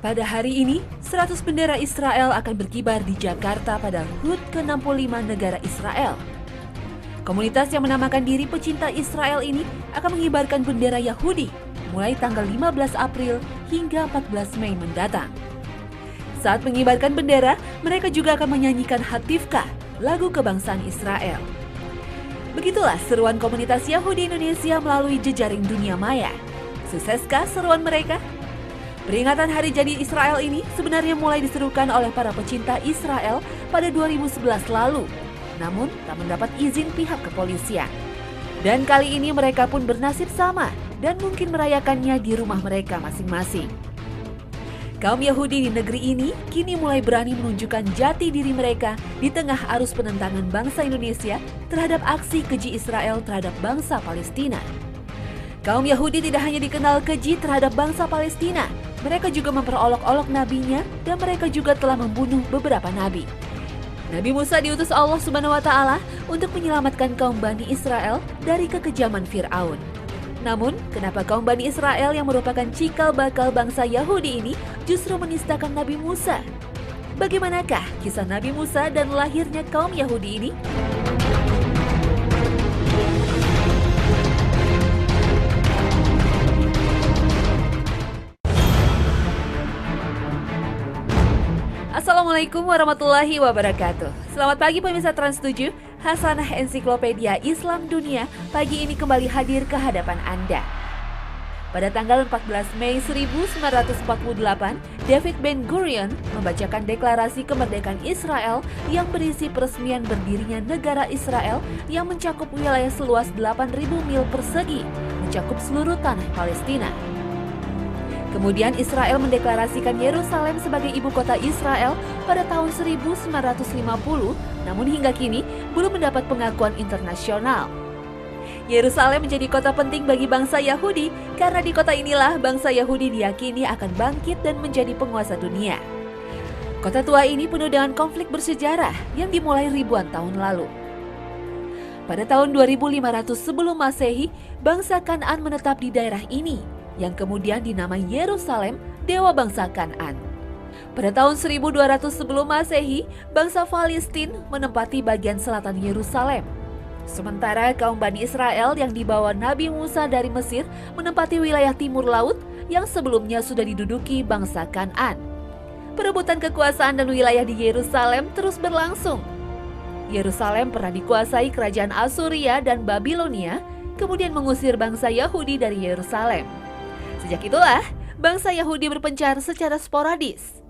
Pada hari ini, 100 bendera Israel akan berkibar di Jakarta pada HUT ke-65 negara Israel. Komunitas yang menamakan diri pecinta Israel ini akan mengibarkan bendera Yahudi mulai tanggal 15 April hingga 14 Mei mendatang. Saat mengibarkan bendera, mereka juga akan menyanyikan Hatifkah, lagu kebangsaan Israel. Begitulah seruan komunitas Yahudi Indonesia melalui jejaring dunia maya. Sukseskah seruan mereka? Peringatan Hari Jadi Israel ini sebenarnya mulai diserukan oleh para pecinta Israel pada 2011 lalu, namun tak mendapat izin pihak kepolisian. Dan kali ini mereka pun bernasib sama dan mungkin merayakannya di rumah mereka masing-masing. Kaum Yahudi di negeri ini kini mulai berani menunjukkan jati diri mereka di tengah arus penentangan bangsa Indonesia terhadap aksi keji Israel terhadap bangsa Palestina. Kaum Yahudi tidak hanya dikenal keji terhadap bangsa Palestina, mereka juga memperolok-olok nabinya dan mereka juga telah membunuh beberapa nabi. Nabi Musa diutus Allah Subhanahu wa Ta'ala untuk menyelamatkan kaum Bani Israel dari kekejaman Fir'aun. Namun, kenapa kaum Bani Israel yang merupakan cikal bakal bangsa Yahudi ini justru menistakan Nabi Musa? Bagaimanakah kisah Nabi Musa dan lahirnya kaum Yahudi ini? Assalamualaikum warahmatullahi wabarakatuh. Selamat pagi pemirsa Trans 7, Hasanah Ensiklopedia Islam Dunia pagi ini kembali hadir ke hadapan Anda. Pada tanggal 14 Mei 1948, David Ben-Gurion membacakan deklarasi kemerdekaan Israel yang berisi peresmian berdirinya negara Israel yang mencakup wilayah seluas 8.000 mil persegi, mencakup seluruh tanah Palestina. Kemudian Israel mendeklarasikan Yerusalem sebagai ibu kota Israel pada tahun 1950, namun hingga kini belum mendapat pengakuan internasional. Yerusalem menjadi kota penting bagi bangsa Yahudi karena di kota inilah bangsa Yahudi diyakini akan bangkit dan menjadi penguasa dunia. Kota tua ini penuh dengan konflik bersejarah yang dimulai ribuan tahun lalu. Pada tahun 2500 sebelum Masehi, bangsa Kan'an menetap di daerah ini, yang kemudian dinamai Yerusalem, dewa bangsa Kan'an. Pada tahun 1200 sebelum Masehi, bangsa Palestina menempati bagian selatan Yerusalem. Sementara kaum Bani Israel yang dibawa Nabi Musa dari Mesir menempati wilayah timur laut yang sebelumnya sudah diduduki bangsa Kan'an. Perebutan kekuasaan dan wilayah di Yerusalem terus berlangsung. Yerusalem pernah dikuasai kerajaan Asuria dan Babilonia, kemudian mengusir bangsa Yahudi dari Yerusalem. Sejak itulah, bangsa Yahudi berpencar secara sporadis.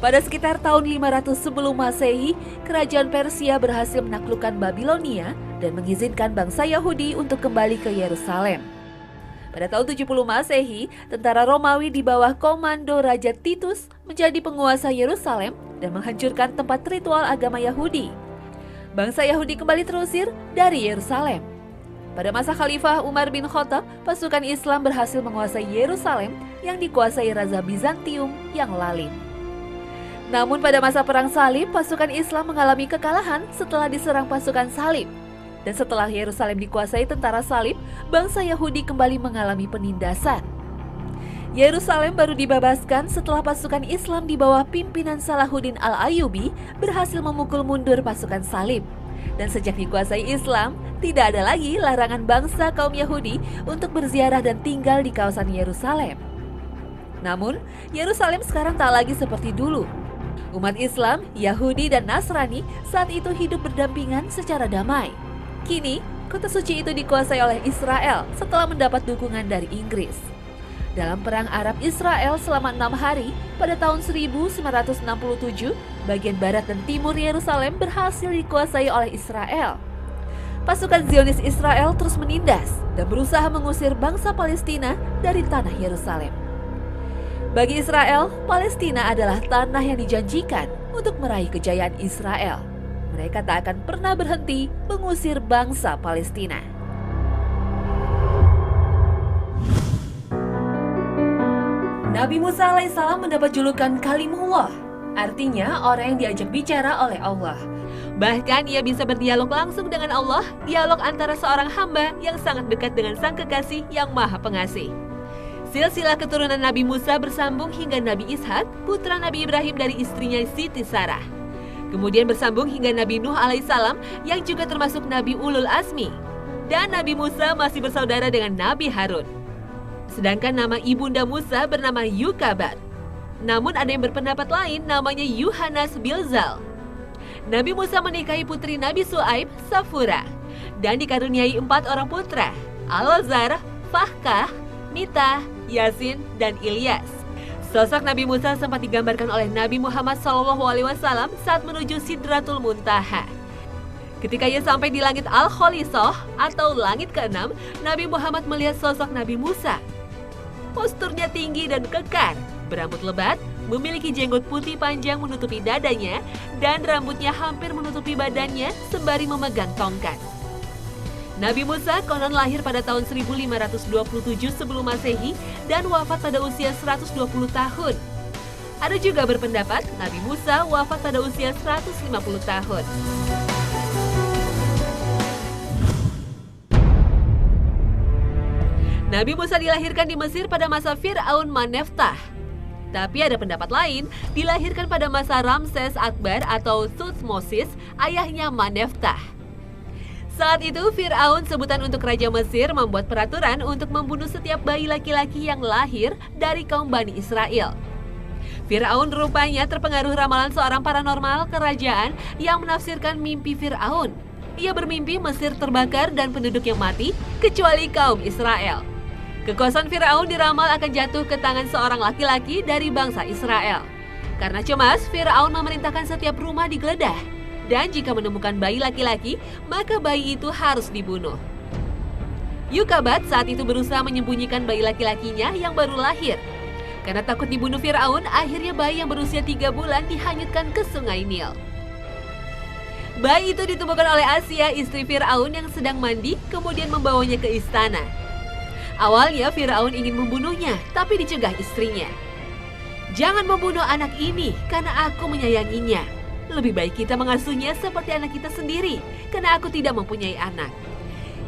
Pada sekitar tahun 500 sebelum Masehi, kerajaan Persia berhasil menaklukkan Babilonia dan mengizinkan bangsa Yahudi untuk kembali ke Yerusalem. Pada tahun 70 Masehi, tentara Romawi di bawah komando Raja Titus menjadi penguasa Yerusalem dan menghancurkan tempat ritual agama Yahudi. Bangsa Yahudi kembali terusir dari Yerusalem. Pada masa Khalifah Umar bin Khattab, pasukan Islam berhasil menguasai Yerusalem yang dikuasai Raja Bizantium yang lalim. Namun pada masa Perang Salib, pasukan Islam mengalami kekalahan setelah diserang pasukan Salib. Dan setelah Yerusalem dikuasai tentara Salib, bangsa Yahudi kembali mengalami penindasan. Yerusalem baru dibebaskan setelah pasukan Islam di bawah pimpinan Salahuddin Al-Ayyubi berhasil memukul mundur pasukan Salib. Dan sejak dikuasai Islam, tidak ada lagi larangan bangsa kaum Yahudi untuk berziarah dan tinggal di kawasan Yerusalem. Namun, Yerusalem sekarang tak lagi seperti dulu. Umat Islam, Yahudi, dan Nasrani saat itu hidup berdampingan secara damai. Kini, kota suci itu dikuasai oleh Israel setelah mendapat dukungan dari Inggris. Dalam perang Arab Israel selama 6 hari, pada tahun 1967, bagian barat dan timur Yerusalem berhasil dikuasai oleh Israel. Pasukan Zionis Israel terus menindas dan berusaha mengusir bangsa Palestina dari tanah Yerusalem. Bagi Israel, Palestina adalah tanah yang dijanjikan untuk meraih kejayaan Israel. Mereka tak akan pernah berhenti mengusir bangsa Palestina. Nabi Musa alaihissalam mendapat julukan Kalimullah, artinya orang yang diajak bicara oleh Allah. Bahkan ia bisa berdialog langsung dengan Allah, dialog antara seorang hamba yang sangat dekat dengan Sang Kekasih yang Maha Pengasih. Silsilah keturunan Nabi Musa bersambung hingga Nabi Ishak, putra Nabi Ibrahim dari istrinya Siti Sarah. Kemudian bersambung hingga Nabi Nuh alaihissalam yang juga termasuk Nabi Ulul Azmi. Dan Nabi Musa masih bersaudara dengan Nabi Harun. Sedangkan nama ibunda Musa bernama Yukabat. Namun ada yang berpendapat lain namanya Yuhanas Bilzal. Nabi Musa menikahi putri Nabi Su'aib, Safura. Dan dikaruniai 4 orang putra, Alozar, Fahkah, Mita, Yasin, dan Ilyas. Sosok Nabi Musa sempat digambarkan oleh Nabi Muhammad SAW saat menuju Sidratul Muntaha. Ketika ia sampai di langit Al-Kholisoh atau langit ke-6, Nabi Muhammad melihat sosok Nabi Musa. Posturnya tinggi dan kekar, berambut lebat, memiliki jenggot putih panjang menutupi dadanya, dan rambutnya hampir menutupi badannya sembari memegang tongkat. Nabi Musa konon lahir pada tahun 1527 sebelum Masehi dan wafat pada usia 120 tahun. Ada juga berpendapat Nabi Musa wafat pada usia 150 tahun. Nabi Musa dilahirkan di Mesir pada masa Fir'aun Maneftah. Tapi ada pendapat lain, dilahirkan pada masa Ramses Akbar atau Thutmosis, ayahnya Maneftah. Saat itu, Fir'aun, sebutan untuk Raja Mesir, membuat peraturan untuk membunuh setiap bayi laki-laki yang lahir dari kaum Bani Israel. Fir'aun rupanya terpengaruh ramalan seorang paranormal kerajaan yang menafsirkan mimpi Fir'aun. Ia bermimpi Mesir terbakar dan penduduk yang mati, kecuali kaum Israel. Kekuasaan Fir'aun diramal akan jatuh ke tangan seorang laki-laki dari bangsa Israel. Karena cemas, Fir'aun memerintahkan setiap rumah digeledah. Dan jika menemukan bayi laki-laki, maka bayi itu harus dibunuh. Yukabat saat itu berusaha menyembunyikan bayi laki-lakinya yang baru lahir. Karena takut dibunuh Fir'aun, akhirnya bayi yang berusia 3 bulan dihanyutkan ke sungai Nil. Bayi itu ditemukan oleh Asia, istri Fir'aun yang sedang mandi, kemudian membawanya ke istana. Awalnya Fir'aun ingin membunuhnya, tapi dicegah istrinya. "Jangan membunuh anak ini, karena aku menyayanginya. Lebih baik kita mengasuhnya seperti anak kita sendiri, karena aku tidak mempunyai anak."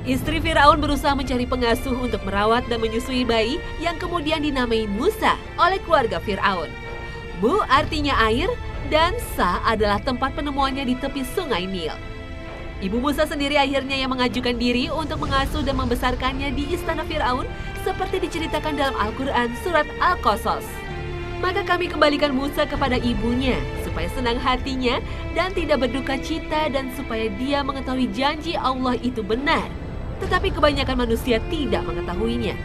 Istri Fir'aun berusaha mencari pengasuh untuk merawat dan menyusui bayi yang kemudian dinamai Musa oleh keluarga Fir'aun. Mu artinya air dan Sa adalah tempat penemuannya di tepi sungai Nil. Ibu Musa sendiri akhirnya yang mengajukan diri untuk mengasuh dan membesarkannya di istana Fir'aun seperti diceritakan dalam Al-Quran surat Al-Qasas. Maka kami kembalikan Musa kepada ibunya supaya senang hatinya dan tidak berduka cita dan supaya dia mengetahui janji Allah itu benar. Tetapi kebanyakan manusia tidak mengetahuinya.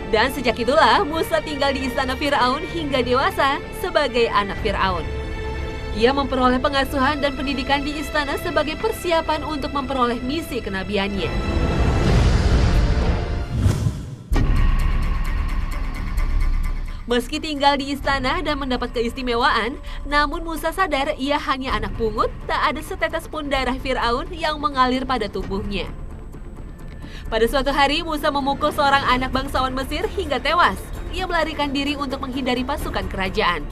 Dan sejak itulah Musa tinggal di istana Fir'aun hingga dewasa sebagai anak Fir'aun. Ia memperoleh pengasuhan dan pendidikan di istana sebagai persiapan untuk memperoleh misi kenabiannya. Meski tinggal di istana dan mendapat keistimewaan, namun Musa sadar ia hanya anak pungut, tak ada setetes pun darah Fir'aun yang mengalir pada tubuhnya. Pada suatu hari, Musa memukul seorang anak bangsawan Mesir hingga tewas. Ia melarikan diri untuk menghindari pasukan kerajaan.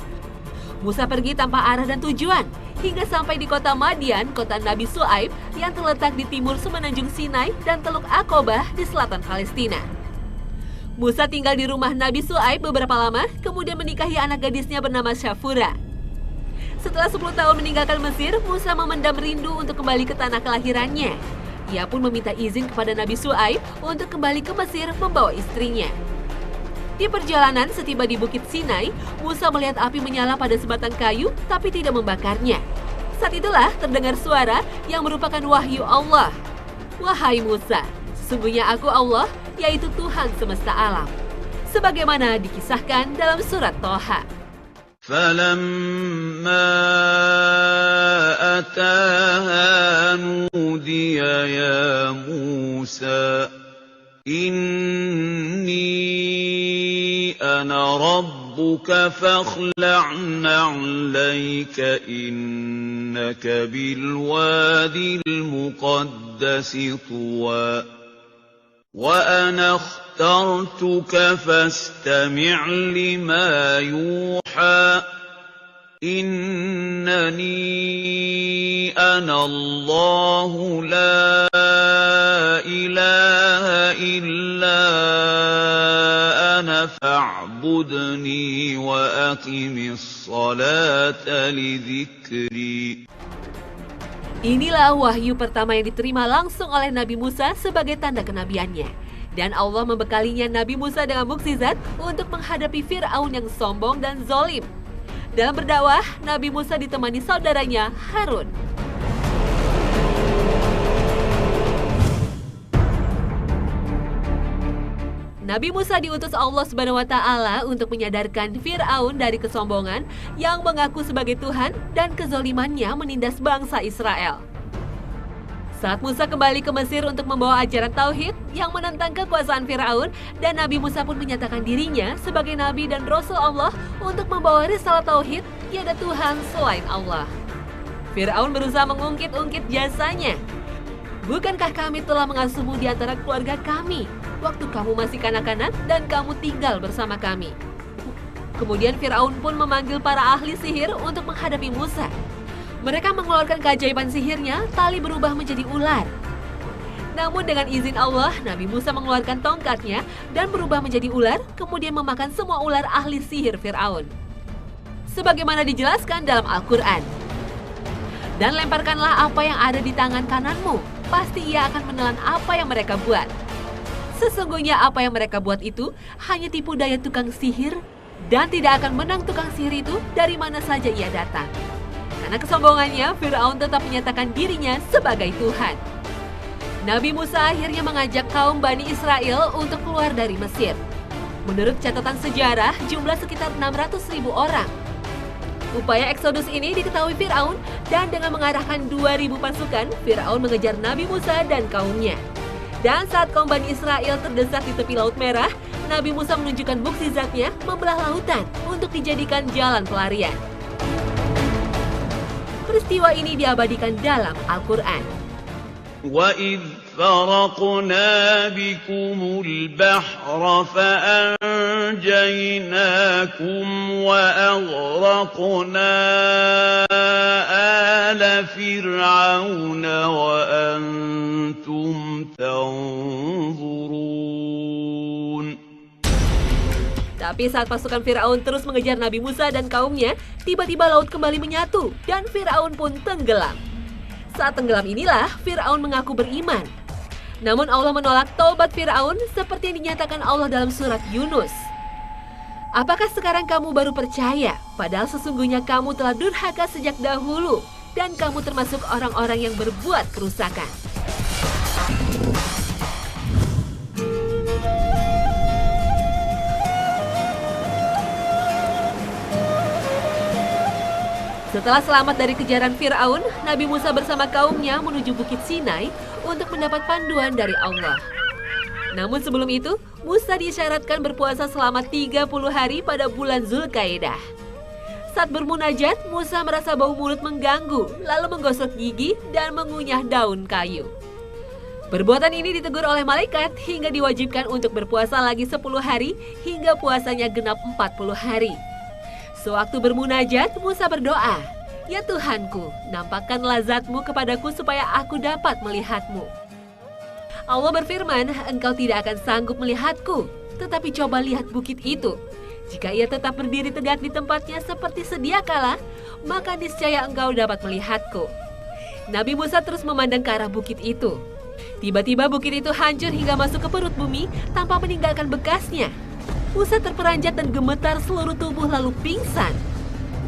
Musa pergi tanpa arah dan tujuan, hingga sampai di kota Madian, kota Nabi Su'aib, yang terletak di timur semenanjung Sinai dan Teluk Aqobah di selatan Palestina. Musa tinggal di rumah Nabi Su'aib beberapa lama, kemudian menikahi anak gadisnya bernama Syafura. Setelah 10 tahun meninggalkan Mesir, Musa memendam rindu untuk kembali ke tanah kelahirannya. Ia pun meminta izin kepada Nabi Su'aib untuk kembali ke Mesir membawa istrinya. Di perjalanan, setiba di Bukit Sinai, Musa melihat api menyala pada sebatang kayu, tapi tidak membakarnya. Saat itulah terdengar suara yang merupakan wahyu Allah. "Wahai Musa, sesungguhnya aku Allah, yaitu Tuhan semesta alam." Sebagaimana dikisahkan dalam surat Toha. فَلَمَّا أَتَاهَا نُودِيَ يَا مُوسَى إِنِّي أَنَا رَبُّكَ فَاخْلَعْ نَعْلَيْكَ إِنَّكَ بِالْوَادِ الْمُقَدَّسِ طُوًى وَأَنَا اخْتَرْتُكَ فَاسْتَمِعْ لِمَا يُوحَى إِنَّنِي أَنَا اللَّهُ لَا إِلَٰهَ إِلَّا أَنَا فَاعْبُدْنِي فاعبدني وأقم الصلاة لذكري. Inilah wahyu pertama yang diterima langsung oleh Nabi Musa sebagai tanda kenabiannya. Dan Allah membekalinya Nabi Musa dengan mukjizat untuk menghadapi Fir'aun yang sombong dan zalim. Dalam berdakwah, Nabi Musa ditemani saudaranya Harun. Nabi Musa diutus Allah Subhanahu wa Ta'ala untuk menyadarkan Fir'aun dari kesombongan yang mengaku sebagai Tuhan dan kezalimannya menindas bangsa Israel. Saat Musa kembali ke Mesir untuk membawa ajaran Tauhid yang menentang kekuasaan Fir'aun, dan Nabi Musa pun menyatakan dirinya sebagai Nabi dan Rasul Allah untuk membawa risalah Tauhid, tiada Tuhan selain Allah. Fir'aun berusaha mengungkit-ungkit jasanya. Bukankah kami telah mengasuhmu di antara keluarga kami waktu kamu masih kanak-kanak dan kamu tinggal bersama kami? Kemudian Fir'aun pun memanggil para ahli sihir untuk menghadapi Musa. Mereka mengeluarkan keajaiban sihirnya, tali berubah menjadi ular. Namun dengan izin Allah, Nabi Musa mengeluarkan tongkatnya dan berubah menjadi ular, kemudian memakan semua ular ahli sihir Fir'aun. Sebagaimana dijelaskan dalam Al-Quran. Dan lemparkanlah apa yang ada di tangan kananmu, pasti ia akan menelan apa yang mereka buat. Sesungguhnya apa yang mereka buat itu hanya tipu daya tukang sihir, dan tidak akan menang tukang sihir itu dari mana saja ia datang. Karena kesombongannya, Fir'aun tetap menyatakan dirinya sebagai Tuhan. Nabi Musa akhirnya mengajak kaum Bani Israel untuk keluar dari Mesir. Menurut catatan sejarah, jumlah sekitar 600.000 orang. Upaya eksodus ini diketahui Fir'aun, dan dengan mengarahkan 2.000 pasukan, Fir'aun mengejar Nabi Musa dan kaumnya. Dan saat kaum Bani Israel terdesak di tepi Laut Merah, Nabi Musa menunjukkan mukjizatnya membelah lautan untuk dijadikan jalan pelarian. Peristiwa ini diabadikan dalam Al-Quran. وَإِذْ فَرَقْنَا بِكُمُ الْبَحْرَ فَأَنْجَيْنَاكُمْ وَأَغْرَقْنَا آلَ فِرْعَوْنَ وَأَنْتُمْ تَنْظُرُونَ. Tapi saat pasukan Fir'aun terus mengejar Nabi Musa dan kaumnya, tiba-tiba laut kembali menyatu dan Fir'aun pun tenggelam. Saat tenggelam inilah Fir'aun mengaku beriman. Namun Allah menolak taubat Fir'aun seperti yang dinyatakan Allah dalam surat Yunus. Apakah sekarang kamu baru percaya, padahal sesungguhnya kamu telah durhaka sejak dahulu dan kamu termasuk orang-orang yang berbuat kerusakan. Setelah selamat dari kejaran Fir'aun, Nabi Musa bersama kaumnya menuju Bukit Sinai untuk mendapat panduan dari Allah. Namun sebelum itu, Musa disyaratkan berpuasa selama 30 hari pada bulan Zulkaidah. Saat bermunajat, Musa merasa bau mulut mengganggu, lalu menggosok gigi dan mengunyah daun kayu. Perbuatan ini ditegur oleh malaikat hingga diwajibkan untuk berpuasa lagi 10 hari hingga puasanya genap 40 hari. Sewaktu bermunajat, Musa berdoa, "Ya Tuhanku, nampakkanlah zat-Mu kepadaku supaya aku dapat melihat-Mu." Allah berfirman, "Engkau tidak akan sanggup melihatku, tetapi coba lihat bukit itu. Jika ia tetap berdiri tegak di tempatnya seperti sedia kala, maka niscaya engkau dapat melihatku." Nabi Musa terus memandang ke arah bukit itu. Tiba-tiba bukit itu hancur hingga masuk ke perut bumi tanpa meninggalkan bekasnya. Musa terperanjat dan gemetar seluruh tubuh lalu pingsan.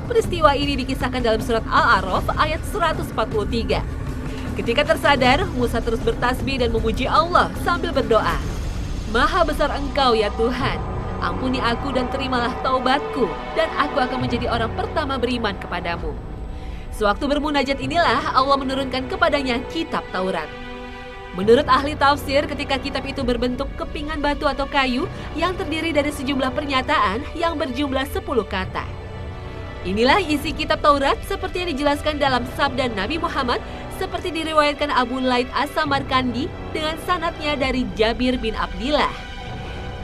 Peristiwa ini dikisahkan dalam surat Al-A'raf ayat 143. Ketika tersadar, Musa terus bertasbih dan memuji Allah sambil berdoa, "Maha besar Engkau ya Tuhan, ampuni aku dan terimalah taubatku, dan aku akan menjadi orang pertama beriman kepadamu." Sewaktu bermunajat inilah Allah menurunkan kepadanya kitab Taurat. Menurut ahli tafsir, ketika kitab itu berbentuk kepingan batu atau kayu yang terdiri dari sejumlah pernyataan yang berjumlah 10 kata. Inilah isi kitab Taurat seperti yang dijelaskan dalam sabda Nabi Muhammad seperti diriwayatkan Abu Laid As-Samarkandi dengan sanadnya dari Jabir bin Abdillah.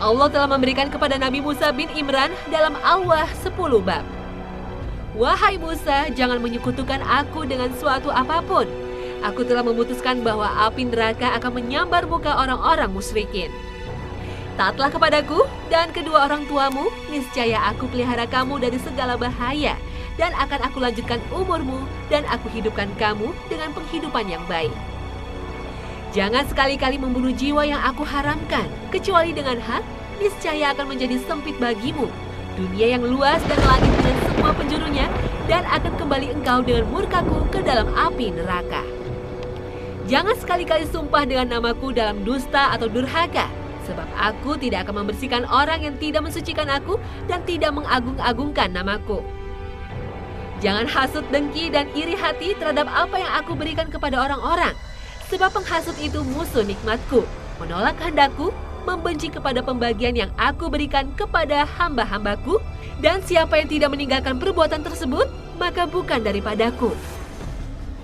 Allah telah memberikan kepada Nabi Musa bin Imran dalam Al-Wah 10 bab. "Wahai Musa, jangan menyekutukan aku dengan suatu apapun. Aku telah memutuskan bahwa api neraka akan menyambar muka orang-orang musyrikin. Taatlah kepadaku dan kedua orang tuamu, niscaya aku pelihara kamu dari segala bahaya, dan akan aku lanjutkan umurmu, dan aku hidupkan kamu dengan penghidupan yang baik. Jangan sekali-kali membunuh jiwa yang aku haramkan, kecuali dengan hak, niscaya akan menjadi sempit bagimu, dunia yang luas dan langit dengan semua penjurunya, dan akan kembali engkau dengan murkaku ke dalam api neraka. Jangan sekali-kali sumpah dengan namaku dalam dusta atau durhaka, sebab aku tidak akan membersihkan orang yang tidak mensucikan aku dan tidak mengagung-agungkan namaku. Jangan hasut, dengki, dan iri hati terhadap apa yang aku berikan kepada orang-orang, sebab penghasut itu musuh nikmatku, menolak kehendakku, membenci kepada pembagian yang aku berikan kepada hamba-hambaku, dan siapa yang tidak meninggalkan perbuatan tersebut, maka bukan daripadaku.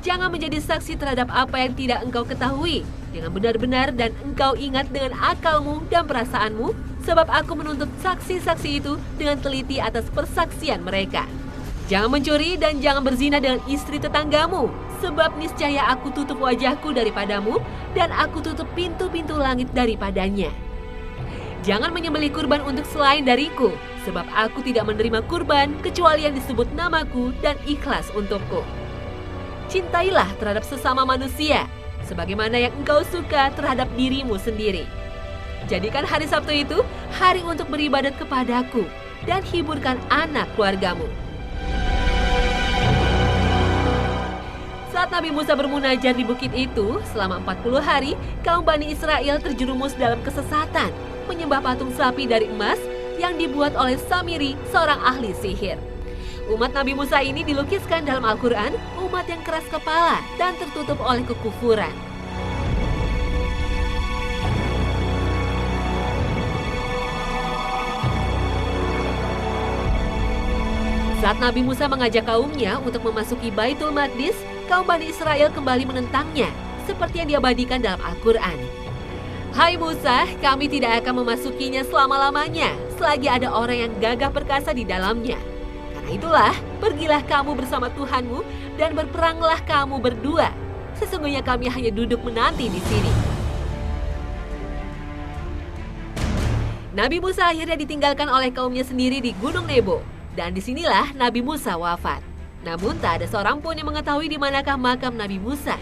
Jangan menjadi saksi terhadap apa yang tidak engkau ketahui dengan benar-benar dan engkau ingat dengan akalmu dan perasaanmu, sebab aku menuntut saksi-saksi itu dengan teliti atas persaksian mereka. Jangan mencuri dan jangan berzina dengan istri tetanggamu, sebab niscaya aku tutup wajahku daripadamu dan aku tutup pintu-pintu langit daripadanya. Jangan menyembelih kurban untuk selain dariku, sebab aku tidak menerima kurban kecuali yang disebut namaku dan ikhlas untukku. Cintailah terhadap sesama manusia, sebagaimana yang engkau suka terhadap dirimu sendiri. Jadikan hari Sabtu itu hari untuk beribadat kepadaku dan hiburkan anak keluargamu. Saat Nabi Musa bermunajat di bukit itu, selama 40 hari, kaum Bani Israel terjerumus dalam kesesatan, menyembah patung sapi dari emas yang dibuat oleh Samiri, seorang ahli sihir. Umat Nabi Musa ini dilukiskan dalam Al-Quran, umat yang keras kepala dan tertutup oleh kekufuran. Saat Nabi Musa mengajak kaumnya untuk memasuki Baitul Maqdis, kaum Bani Israel kembali menentangnya, seperti yang diabadikan dalam Al-Quran. Hai Musa, kami tidak akan memasukinya selama-lamanya, selagi ada orang yang gagah perkasa di dalamnya. Karena itulah, pergilah kamu bersama Tuhanmu dan berperanglah kamu berdua. Sesungguhnya kami hanya duduk menanti di sini. Nabi Musa akhirnya ditinggalkan oleh kaumnya sendiri di Gunung Nebo. Dan disinilah Nabi Musa wafat. Namun tak ada seorang pun yang mengetahui di manakah makam Nabi Musa.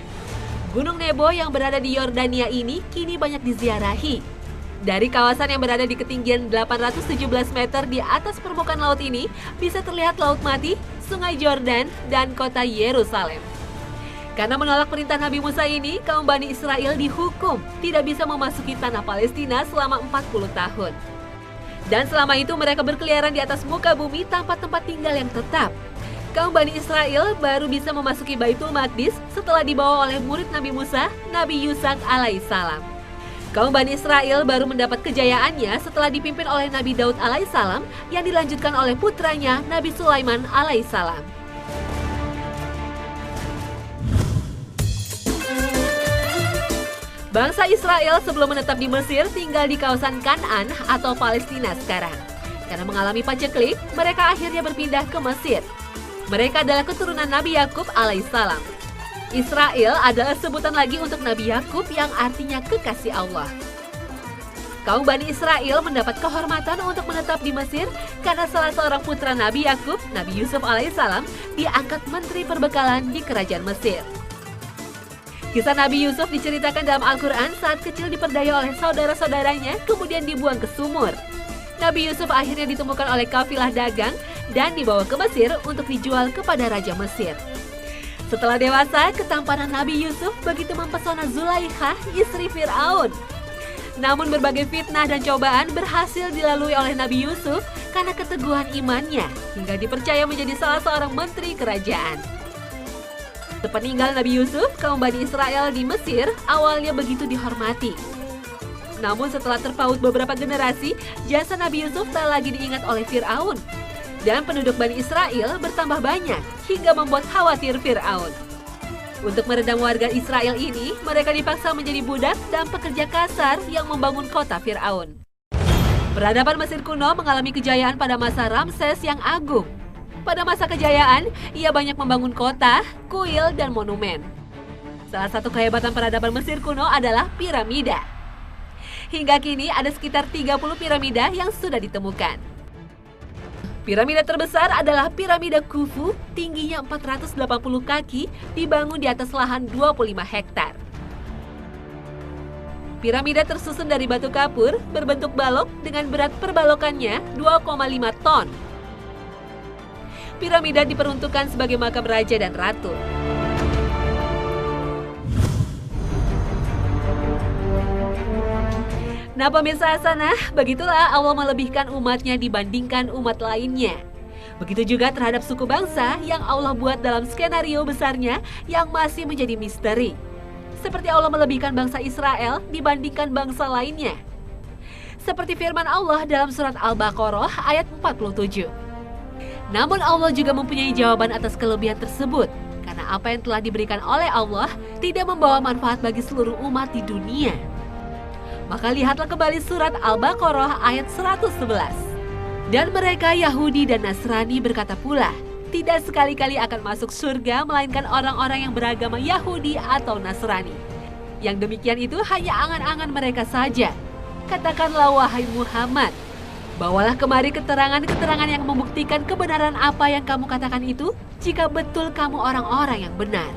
Gunung Nebo yang berada di Yordania ini kini banyak diziarahi. Dari kawasan yang berada di ketinggian 817 meter di atas permukaan laut ini, bisa terlihat Laut Mati, Sungai Jordan, dan kota Yerusalem. Karena menolak perintah Nabi Musa ini, kaum Bani Israel dihukum tidak bisa memasuki tanah Palestina selama 40 tahun. Dan selama itu mereka berkeliaran di atas muka bumi tanpa tempat tinggal yang tetap. Kaum Bani Israel baru bisa memasuki Baitul Maqdis setelah dibawa oleh murid Nabi Musa, Nabi Yusak alaihissalam. Kaum Bani Israel baru mendapat kejayaannya setelah dipimpin oleh Nabi Daud alaihissalam yang dilanjutkan oleh putranya Nabi Sulaiman alaihissalam. Bangsa Israel sebelum menetap di Mesir tinggal di kawasan Kanaan atau Palestina sekarang. Karena mengalami paceklik, mereka akhirnya berpindah ke Mesir. Mereka adalah keturunan Nabi Yakub alaihissalam. Israel adalah sebutan lagi untuk Nabi Yakub yang artinya kekasih Allah. Kaum Bani Israel mendapat kehormatan untuk menetap di Mesir karena salah seorang putra Nabi Yakub, Nabi Yusuf alaihissalam, diangkat menteri perbekalan di kerajaan Mesir. Kisah Nabi Yusuf diceritakan dalam Al-Quran saat kecil diperdaya oleh saudara-saudaranya kemudian dibuang ke sumur. Nabi Yusuf akhirnya ditemukan oleh kafilah dagang dan dibawa ke Mesir untuk dijual kepada Raja Mesir. Setelah dewasa, ketampanan Nabi Yusuf begitu mempesona Zulaikha, istri Fir'aun. Namun berbagai fitnah dan cobaan berhasil dilalui oleh Nabi Yusuf karena keteguhan imannya hingga dipercaya menjadi salah seorang menteri kerajaan. Sepeninggal Nabi Yusuf, kaum Bani Israel di Mesir awalnya begitu dihormati. Namun setelah terpaut beberapa generasi, jasa Nabi Yusuf tak lagi diingat oleh Fir'aun. Dan penduduk Bani Israel bertambah banyak hingga membuat khawatir Fir'aun. Untuk meredam warga Israel ini, mereka dipaksa menjadi budak dan pekerja kasar yang membangun kota Fir'aun. Peradaban Mesir kuno mengalami kejayaan pada masa Ramses yang agung. Pada masa kejayaan, ia banyak membangun kota, kuil, dan monumen. Salah satu kehebatan peradaban Mesir kuno adalah piramida. Hingga kini ada sekitar 30 piramida yang sudah ditemukan. Piramida terbesar adalah piramida Khufu, tingginya 480 kaki, dibangun di atas lahan 25 hektar. Piramida tersusun dari batu kapur berbentuk balok dengan berat perbalokannya 2,5 ton. Piramida diperuntukkan sebagai makam raja dan ratu. Nah pemirsa Hasanah, begitulah Allah melebihkan umatnya dibandingkan umat lainnya. Begitu juga terhadap suku bangsa yang Allah buat dalam skenario besarnya yang masih menjadi misteri. Seperti Allah melebihkan bangsa Israel dibandingkan bangsa lainnya. Seperti firman Allah dalam surat Al-Baqarah ayat 47. Namun Allah juga mempunyai jawaban atas kelebihan tersebut. Karena apa yang telah diberikan oleh Allah tidak membawa manfaat bagi seluruh umat di dunia. Maka lihatlah kembali surat Al-Baqarah ayat 111. Dan mereka Yahudi dan Nasrani berkata pula, tidak sekali-kali akan masuk surga melainkan orang-orang yang beragama Yahudi atau Nasrani. Yang demikian itu hanya angan-angan mereka saja. Katakanlah wahai Muhammad, bawalah kemari keterangan-keterangan yang membuktikan kebenaran apa yang kamu katakan itu, jika betul kamu orang-orang yang benar.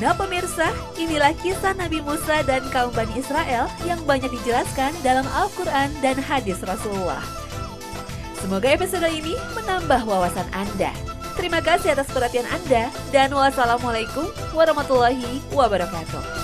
Nah pemirsa, inilah kisah Nabi Musa dan kaum Bani Israel yang banyak dijelaskan dalam Al-Quran dan hadis Rasulullah. Semoga episode ini menambah wawasan Anda. Terima kasih atas perhatian Anda dan wassalamualaikum warahmatullahi wabarakatuh.